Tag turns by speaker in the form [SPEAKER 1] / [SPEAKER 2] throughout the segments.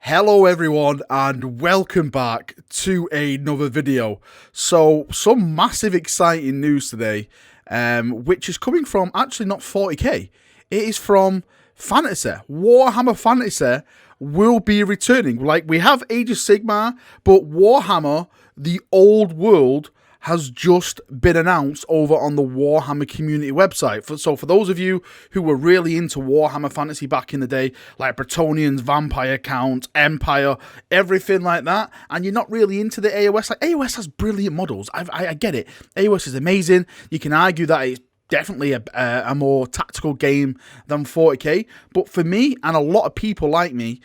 [SPEAKER 1] Hello everyone and welcome back to another video. So some massive exciting news today, which is coming from actually not 40k, it is from Fantasy. Warhammer Fantasy will be returning. Like, we have Age of Sigmar, but Warhammer, the old world, has just been announced over on the Warhammer community website. So for those of you who were really into Warhammer Fantasy back in the day, like Bretonnians, Vampire Count, Empire, everything like that, and you're not really into the AOS, like AOS has brilliant models. I get it. AOS is amazing. You can argue that it's definitely a more tactical game than 40k, but for me and a lot of people like me,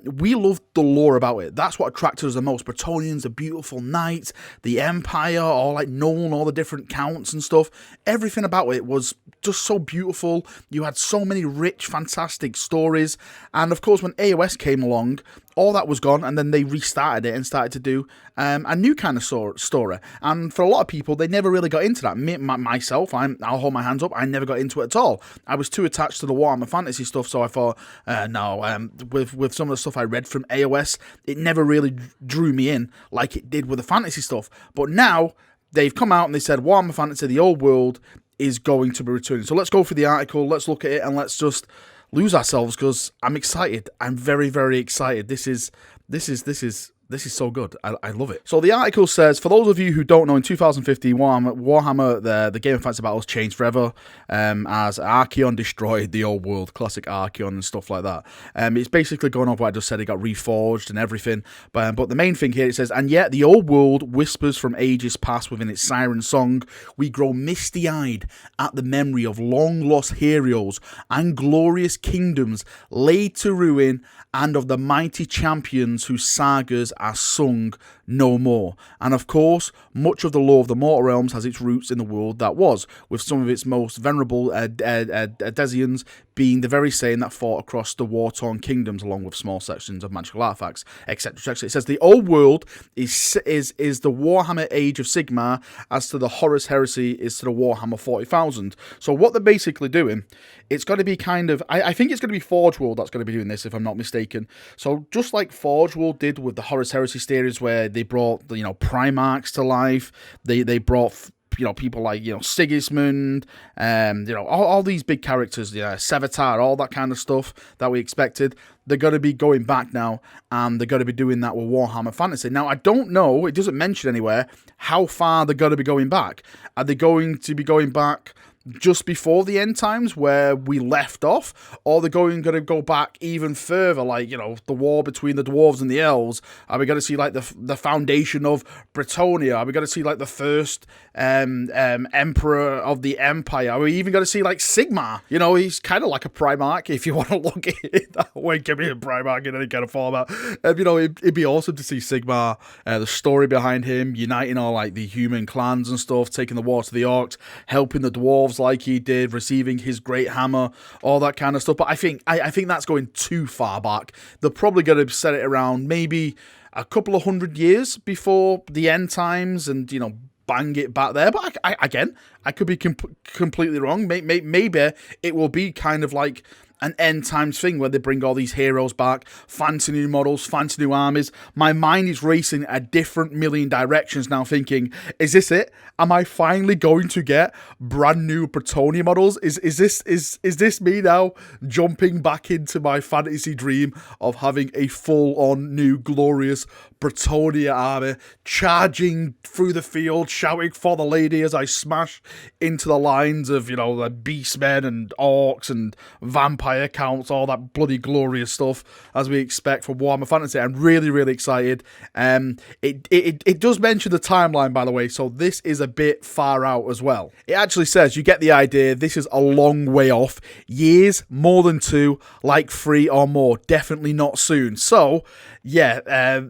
[SPEAKER 1] we loved the lore about it. That's what attracted us the most. Bretonnians, the beautiful knights, the Empire, all like known, all the different counts and stuff. Everything about it was just so beautiful. You had so many rich, fantastic stories, and of course when AOS came along, all that was gone, and then they restarted it and started to do a new kind of story. And for a lot of people, they never really got into that. Myself, I'll hold my hands up, I never got into it at all. I was too attached to the Warhammer Fantasy stuff, so I thought, with some of the stuff I read from AOS, it never really drew me in like it did with the fantasy stuff. But now, they've come out and they said Warhammer Fantasy, the old world, is going to be returning. So let's go through the article, let's look at it, and let's just lose ourselves, because I'm excited. I'm very, very excited. This is so good. I love it. So the article says, for those of you who don't know, in 2015, Warhammer, the Game of Fantasy Battles changed forever, as Archaon destroyed the old world, classic Archaon and stuff like that. It's basically going off what I just said. It got reforged and everything. But the main thing here, it says, and yet the old world whispers from ages past within its siren song. We grow misty-eyed at the memory of long-lost heroes and glorious kingdoms laid to ruin, and of the mighty champions whose sagas are sung no more. And of course, much of the lore of the mortal realms has its roots in the world that was, with some of its most venerable Desians being the very same that fought across the war-torn kingdoms, along with small sections of magical artifacts, etc. It says the old world is the Warhammer Age of Sigmar, as to the Horus Heresy is to the Warhammer 40,000. So what they're basically doing, it's got to be kind of, I think it's going to be Forge World that's going to be doing this, if I'm not mistaken. So just like Forge World did with the Horus Heresy series, where they brought, Primarchs to life, they brought, people like, Sigismund, all these big characters, Sevatar, all that kind of stuff that we expected. They're going to be going back now, and they're going to be doing that with Warhammer Fantasy. Now, I don't know, it doesn't mention anywhere how far they're going to be going back. Are they going to be going back just before the end times where we left off, or they're going to go back even further, like, the war between the dwarves and the elves? Are we going to see like the foundation of BRETONNIA? Are we going to see like the first emperor of the empire? Are we even going to see like Sigmar? He's kind of like a Primarch, if you want to look at it that way. Give me a Primarch in any kind of format. It'd be awesome to see Sigmar, the story behind him, uniting all like the human clans and stuff, taking the war to the orcs, helping the dwarves like he did, receiving his great hammer, all that kind of stuff. But I think that's going too far back. They're probably going to set it around maybe a couple of 100 years before the end times, and bang it back there. But I could be completely wrong. Maybe it will be kind of like an end times thing where they bring all these heroes back, fancy new models, fancy new armies. My mind is racing a different million directions now, thinking, is this it? Am I finally going to get brand new BRETONNIA models? Is this me now jumping back into my fantasy dream of having a full-on new glorious BRETONNIA army, charging through the field, shouting for the lady as I smash into the lines of, the beastmen and orcs and vampire counts, all that bloody glorious stuff as we expect from Warhammer Fantasy? I'm really, really excited. It does mention the timeline, by the way, so this is a bit far out as well. It actually says, you get the idea, this is a long way off. Years, more than 2, like 3 or more, definitely not soon. So, yeah,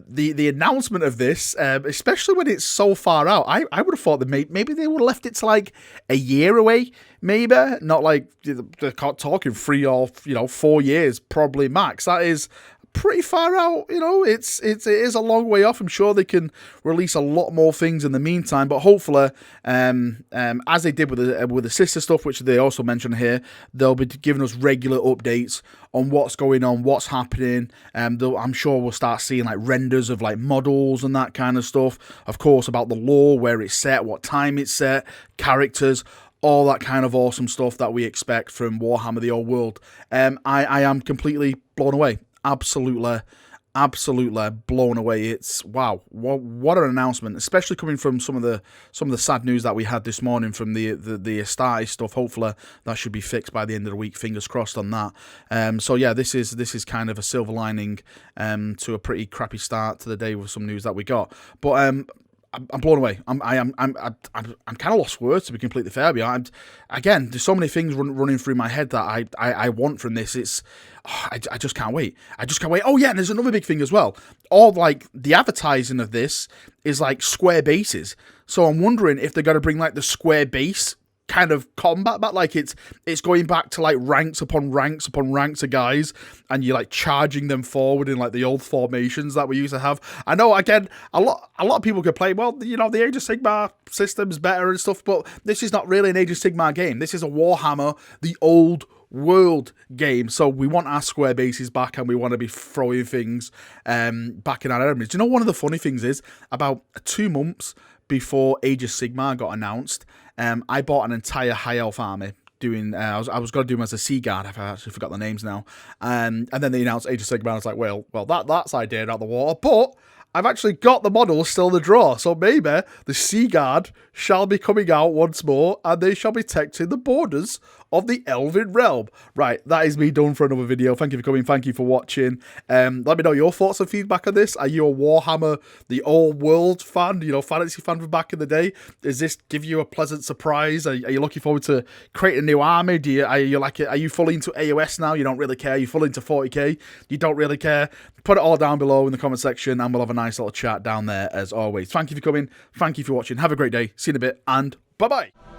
[SPEAKER 1] the announcement of this, especially when it's so far out, I would have thought that maybe they would have left it to like a year away, maybe, not like they're talking 3 or 4 years, probably max. That is pretty far out. You know, it is a long way off. I'm sure they can release a lot more things in the meantime, but hopefully, as they did with the sister stuff, which they also mentioned here, they'll be giving us regular updates on what's going on, what's happening. I'm sure we'll start seeing like renders of like models and that kind of stuff. Of course, about the lore, where it's set, what time it's set, characters, all that kind of awesome stuff that we expect from Warhammer the Old World. I am completely blown away. Absolutely blown away. It's wow, what an announcement, especially coming from some of the sad news that we had this morning from the Astartes stuff. Hopefully that should be fixed by the end of the week, fingers crossed on that. So yeah, this is kind of a silver lining to a pretty crappy start to the day with some news that we got. But I'm blown away. I'm kind of lost for words, to be completely fair. Again, there's so many things running through my head that I want from this. I just can't wait. Oh yeah, and there's another big thing as well. All like the advertising of this is like square bases. So I'm wondering if they're going to bring like the square base kind of combat back, like it's going back to like ranks upon ranks upon ranks of guys, and you're like charging them forward in like the old formations that we used to have. I know, again, a lot of people could play, well, you know, the Age of Sigmar system's better and stuff, but this is not really an Age of Sigmar game. This is a Warhammer the Old World game. So we want our square bases back, and we want to be throwing things back in our armies. Do you know, one of the funny things is, about 2 months before Age of Sigmar got announced, I bought an entire High Elf army. I was going to do them as a Sea Guard. I actually forgot the names now. And then they announced Age of Sigmar. I was like, well, that's idea out the water. But I've actually got the models still in the drawer. So maybe the Sea Guard shall be coming out once more, and they shall be protecting the borders of the Elven Realm. Right, that is me done for another video. Thank you for coming. Thank you for watching. Let me know your thoughts and feedback on this. Are you a Warhammer the Old World fan? You know, fantasy fan from back in the day? Does this give you a pleasant surprise? Are you looking forward to creating a new army? Are you fully into AOS now? You don't really care. You're fully into 40k? You don't really care? Put it all down below in the comment section, and we'll have a nice little chat down there as always. Thank you for coming. Thank you for watching. Have a great day. See you in a bit, and bye-bye.